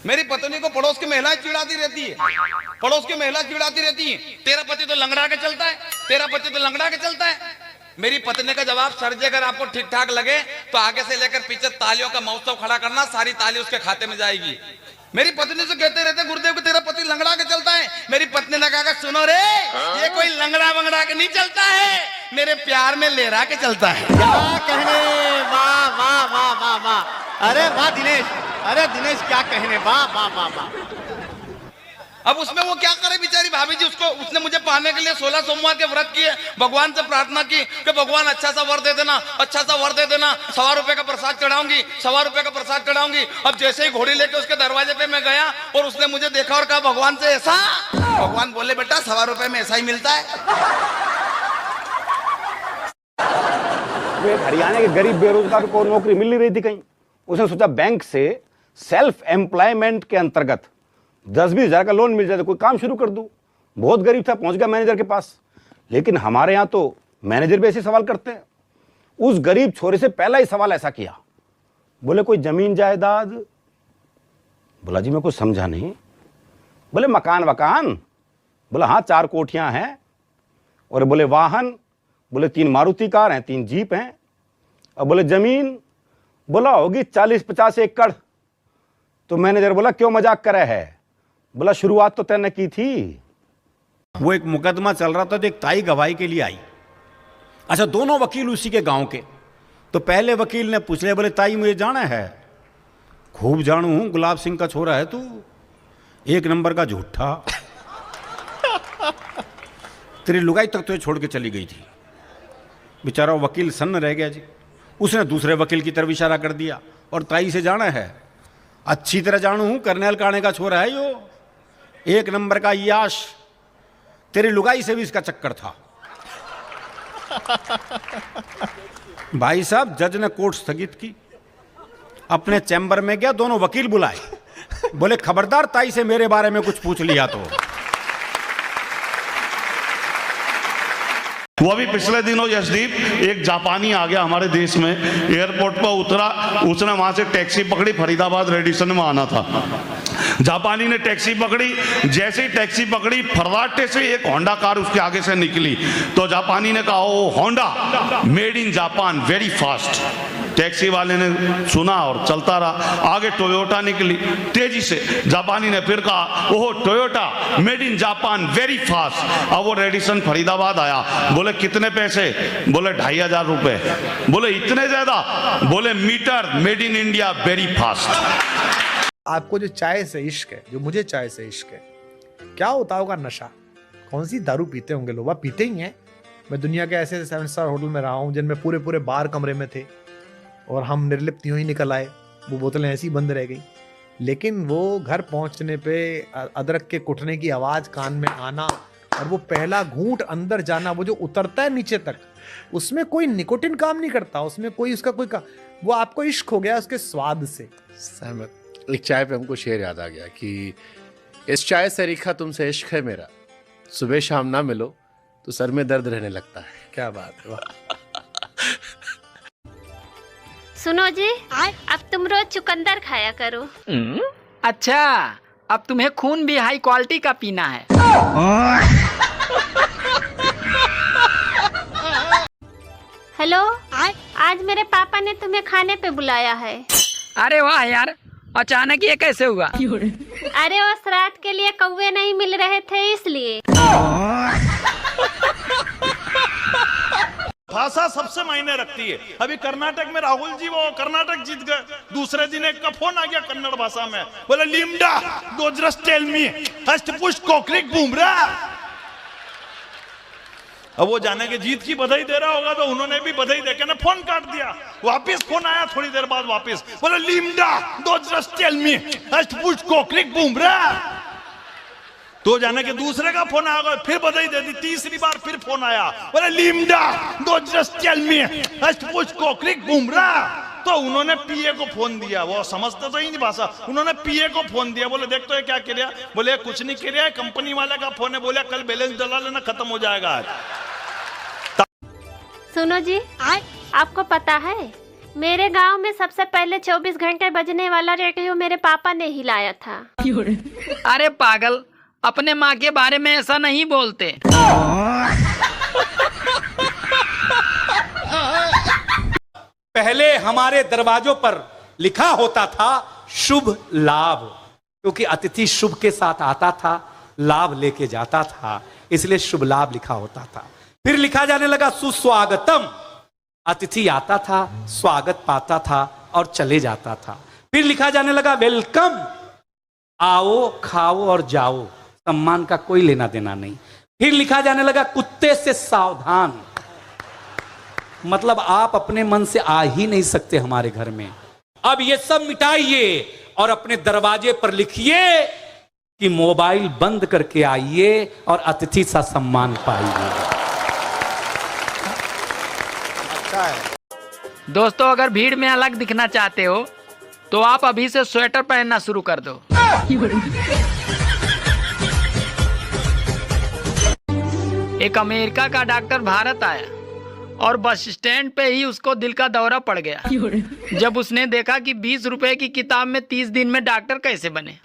मेरी पत्नी को पड़ोस की महिलाएं चिढ़ाती रहती है, पड़ोस की महिला चिढ़ाती रहती है, तेरा पति तो लंगड़ा के चलता है, तेरा पति तो लंगड़ा के चलता है। मेरी पत्नी का जवाब, सर जी अगर आपको ठीक ठाक लगे तो आगे से लेकर पीछे तालियों का महोत्सव खड़ा करना, सारी ताली उसके खाते में जाएगी। मेरी पत्नी से कहते रहते गुरुदेव को तेरा पति लंगड़ा के चलता है। मेरी पत्नी ने कहा सुनो रे, ये कोई लंगड़ा वंगड़ा के नहीं चलता है, मेरे प्यार में लेरा के चलता है। क्या कहने, वाह वाह वाह वाह वाह, अरे वाह दिनेश, अरे दिनेश क्या कहने, वाह वाह वाह वाह। अब उसमें वो क्या करे बेचारी भाभी जी, उसने मुझे पाने के लिए 16 सोमवार के व्रत किए, भगवान से प्रार्थना की कि भगवान अच्छा सा वर दे देना, अच्छा सा वर दे देना, 1.25 रुपए का प्रसाद चढ़ाऊंगी, 1.25 रुपए का प्रसाद चढ़ाऊंगी। अब जैसे ही घोड़ी लेके उसके दरवाजे पे मैं गया और उसने मुझे देखा और कहा भगवान से ऐसा, भगवान बोले बेटा 1.25 रुपए में ऐसा ही मिलता है। हरियाणा के गरीब बेरोजगार को नौकरी मिल नहीं रही थी कहीं, उसने सोचा बैंक से सेल्फ एम्प्लॉयमेंट के अंतर्गत 10-20 हजार का लोन मिल जाए तो कोई काम शुरू कर दूं। बहुत गरीब था, पहुंच गया मैनेजर के पास। लेकिन हमारे यहां तो मैनेजर भी ऐसे सवाल करते हैं। उस गरीब छोरे से पहला ही सवाल ऐसा किया, बोले कोई जमीन जायदाद? बोला जी मैं कुछ समझा नहीं। बोले मकान वकान? बोला हाँ 4 कोठियां हैं। और बोले वाहन? बोले 3 मारुति कार हैं, 3 जीप हैं। और बोले जमीन? बोला होगी 40-50 एकड़। तो मैनेजर बोला क्यों मजाक करे है? बोला शुरुआत तो तैने की थी। वो एक मुकदमा चल रहा था तो एक ताई गवाही के लिए आई। अच्छा दोनों वकील उसी के गांव के। तो पहले वकील ने पूछ लिया, बोले ताई मुझे जाना है? खूब जानू हूं, गुलाब सिंह का छोरा है तू, 1 नंबर का झूठा। तेरी लुगाई तक तो छोड़ के चली गई थी। बेचारा वकील सन्न रह गया जी। उसने दूसरे वकील की तरफ इशारा कर दिया और ताई से जाना है? अच्छी तरह जानू हूं, करनेल काणे का छोरा है यो, 1 नंबर का याश। तेरी लुगाई से भी इसका चक्कर था। भाई साहब जज ने कोर्ट स्थगित की, अपने चैम्बर में गया, दोनों वकील बुलाए, बोले खबरदार ताई से मेरे बारे में कुछ पूछ लिया तो। वो अभी पिछले दिनों यशदीप एक जापानी आ गया हमारे देश में, एयरपोर्ट पर उतरा, उसने वहां से टैक्सी पकड़ी, फरीदाबाद रेडिसन में आना था। जापानी ने टैक्सी पकड़ी, जैसे ही टैक्सी पकड़ी फर्राटे से एक होंडा कार उसके आगे से निकली। तो जापानी ने कहा oh Honda, made in Japan, very fast. Taxi वाले ने सुना और चलता रहा। आगे टोयोटा निकली तेजी से, जापानी ने फिर कहा oh Toyota, made in Japan, very fast. अब वो रेडिसन फरीदाबाद आया। बोले कितने पैसे? बोले 2500 रुपए। बोले इतने ज्यादा? बोले meter, made in India, very fast. आपको जो चाय से इश्क है, जो मुझे चाय से इश्क है, क्या होता होगा नशा? कौन सी दारू पीते होंगे लोग? पीते ही हैं। मैं दुनिया के ऐसे 7 स्टार होटल में रहा हूँ जिनमें पूरे पूरे बार कमरे में थे और हम निर्लिप्त यूं ही निकल आए, वो बोतलें ऐसी बंद रह गई। लेकिन वो घर पहुंचने पे अदरक के कुटने की आवाज़ कान में आना और वो पहला घूंट अंदर जाना, वो जो उतरता है नीचे तक, उसमें कोई निकोटिन काम नहीं करता, उसमें कोई उसका कोई वो आपको इश्क हो गया उसके स्वाद से। सहमत। एक चाय पे हमको शेर याद आ गया कि इस चाय से रिखा तुमसे इश्क है मेरा, सुबह शाम ना मिलो तो सर में दर्द रहने लगता है। क्या बात है, वाह। सुनो जी, अब तुम रोज चुकंदर खाया करो। अच्छा, अब तुम्हें खून भी हाई क्वालिटी का पीना है। हेलो, आज मेरे पापा ने तुम्हें खाने पे बुलाया है। अरे वाह यार, अचानक ये कैसे हुआ? अरे वो श्राद्ध के लिए कौवे नहीं मिल रहे थे इसलिए। भाषा सबसे मायने रखती है। अभी कर्नाटक में राहुल जी वो कर्नाटक जीत गए, दूसरे दिन एक का फोन आ गया कन्नड़ भाषा में, बोले लिम्डा डोजरस टेल मी हस्तपुष्ट कोक्रिक बूमरा। अब वो जाने के जीत की बधाई दे रहा होगा तो उन्होंने भी बधाई देके ना फोन काट दिया। वापस फोन आया थोड़ी देर बाद, वापस बोले लिम्डा डोजरस टेल मी हस्तपुष्ट कोक्रिक बूमरा। तो जाने के दूसरे का फोन आया, फिर बधाई दे दी। तीसरी बार फिर फोन आया, बोले लिम्डा डोजरस टेल मी हस्तपुष्ट कोक्रिक बूमरा। तो उन्होंने पीए को फोन दिया, वो समझते तो ही नहीं भाषा, उन्होंने पीए को फोन दिया, बोले देख तो ये क्या किया? बोले कुछ नहीं किया, कंपनी वाले का फोन है, बोले कल बैलेंस डला लेना, खत्म हो जाएगा आज। सुनो जी, आपको पता है मेरे गांव में सबसे पहले 24 घंटे बजने वाला रेडियो मेरे पापा ने ही लाया था। अरे पागल, अपने माँ के बारे में ऐसा नहीं बोलते। पहले हमारे दरवाजों पर लिखा होता था शुभ लाभ, क्योंकि अतिथि शुभ के साथ आता था, लाभ लेके जाता था, इसलिए शुभ लाभ लिखा होता था। फिर लिखा जाने लगा सुस्वागतम, अतिथि आता था, स्वागत पाता था और चले जाता था। फिर लिखा जाने लगा वेलकम, आओ खाओ और जाओ, सम्मान का कोई लेना देना नहीं। फिर लिखा जाने लगा कुत्ते से सावधान, मतलब आप अपने मन से आ ही नहीं सकते हमारे घर में। अब ये सब मिटाइए और अपने दरवाजे पर लिखिए कि मोबाइल बंद करके आइए और अतिथि सा सम्मान पाइए। दोस्तों, अगर भीड़ में अलग दिखना चाहते हो तो आप अभी से स्वेटर पहनना शुरू कर दो। एक अमेरिका का डॉक्टर भारत आया और बस स्टैंड पे ही उसको दिल का दौरा पड़ गया जब उसने देखा कि 20 रुपए की किताब में 30 दिन में डॉक्टर कैसे बने।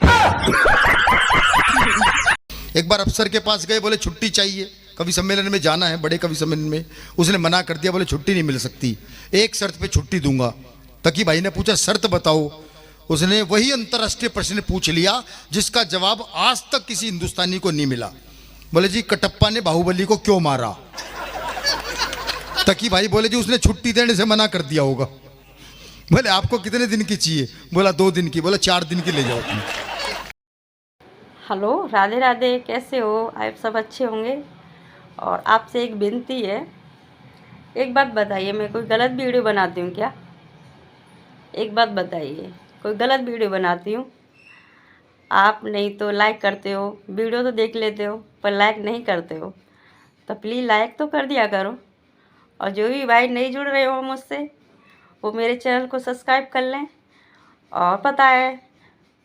एक बार अफसर के पास गए, बोले छुट्टी चाहिए, कवि सम्मेलन में जाना है, बड़े कवि सम्मेलन में। उसने मना कर दिया, बोले छुट्टी नहीं मिल सकती, एक शर्त पे छुट्टी दूंगा। तकी भाई ने पूछा शर्त बताओ। उसने वही अंतर्राष्ट्रीय प्रश्न पूछ लिया जिसका जवाब आज तक किसी हिंदुस्तानी को नहीं मिला। बोले जी कटप्पा ने बाहुबली को क्यों मारा? तकी भाई बोले जी उसने छुट्टी देने से मना कर दिया होगा। बोले आपको कितने दिन की चाहिए? बोला 2 दिन की। बोला 4 दिन की ले जाओ तुम। हेलो, राधे राधे, कैसे हो आप? सब अच्छे होंगे। और आपसे एक विनती है, एक बात बताइए, मैं कोई गलत वीडियो बनाती हूँ क्या? एक बात बताइए, कोई गलत वीडियो बनाती हूँ? आप नहीं तो लाइक करते हो, वीडियो तो देख लेते हो पर लाइक नहीं करते हो, तो प्लीज़ लाइक तो कर दिया करो। और जो भी भाई नहीं जुड़ रहे हो मुझसे, वो मेरे चैनल को सब्सक्राइब कर लें। और पता है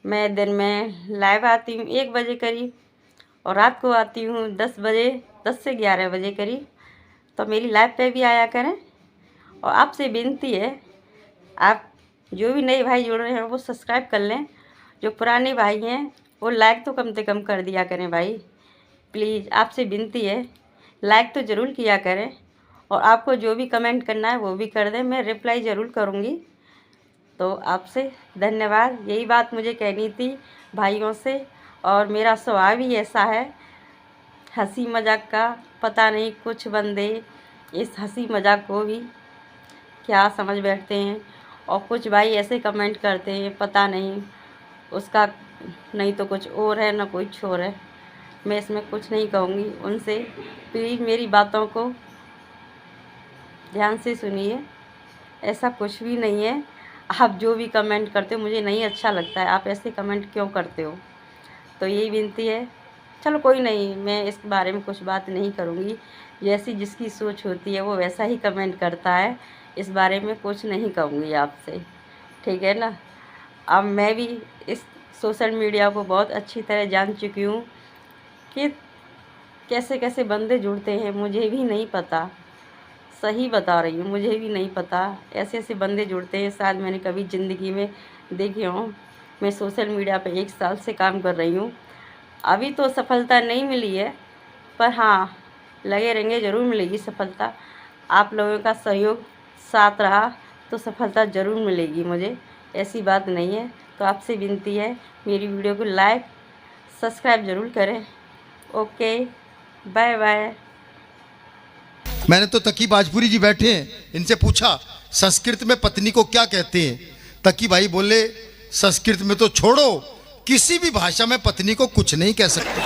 मैं दिन में लाइव आती हूँ 1 बजे करीब, और रात को आती हूँ 10 बजे, 10 से 11 बजे करीब। तो मेरी लाइव पे भी आया करें। और आपसे विनती है, आप जो भी नए भाई जुड़ रहे हैं वो सब्सक्राइब कर लें, जो पुराने भाई हैं वो लाइक तो कम से कम कर दिया करें भाई, प्लीज़ आपसे विनती है, लाइक तो ज़रूर किया करें। और आपको जो भी कमेंट करना है वो भी कर दें, मैं रिप्लाई ज़रूर करूँगी। तो आपसे धन्यवाद, यही बात मुझे कहनी थी भाइयों से। और मेरा स्वभाव ही ऐसा है, हंसी मजाक का। पता नहीं कुछ बंदे इस हंसी मजाक को भी क्या समझ बैठते हैं, और कुछ भाई ऐसे कमेंट करते हैं, पता नहीं उसका नहीं तो कुछ और है ना कुछ और है। मैं इसमें कुछ नहीं कहूँगी उनसे, प्लीज़ मेरी बातों को ध्यान से सुनिए, ऐसा कुछ भी नहीं है। आप जो भी कमेंट करते हो मुझे नहीं अच्छा लगता है, आप ऐसे कमेंट क्यों करते हो? तो यही विनती है। चलो कोई नहीं, मैं इस बारे में कुछ बात नहीं करूँगी, जैसी जिसकी सोच होती है वो वैसा ही कमेंट करता है, इस बारे में कुछ नहीं कहूँगी आपसे, ठीक है ना। अब मैं भी इस सोशल मीडिया को बहुत अच्छी तरह जान चुकी हूँ कि कैसे कैसे बंदे जुड़ते हैं, मुझे भी नहीं पता, सही बता रही हूँ, मुझे भी नहीं पता ऐसे ऐसे बंदे जुड़ते हैं, शायद मैंने कभी ज़िंदगी में देखे हों। मैं सोशल मीडिया पे 1 साल से काम कर रही हूँ, अभी तो सफलता नहीं मिली है, पर हाँ लगे रहेंगे, ज़रूर मिलेगी सफलता। आप लोगों का सहयोग साथ रहा तो सफलता ज़रूर मिलेगी मुझे, ऐसी बात नहीं है। तो आपसे विनती है, मेरी वीडियो को लाइक सब्सक्राइब ज़रूर करें। Okay, bye bye. मैंने तो तकी बाजपुरी जी बैठे हैं, इनसे पूछा संस्कृत में पत्नी को क्या कहते हैं। तकी भाई बोले संस्कृत में तो छोड़ो, किसी भी भाषा में पत्नी को कुछ नहीं कह सकते।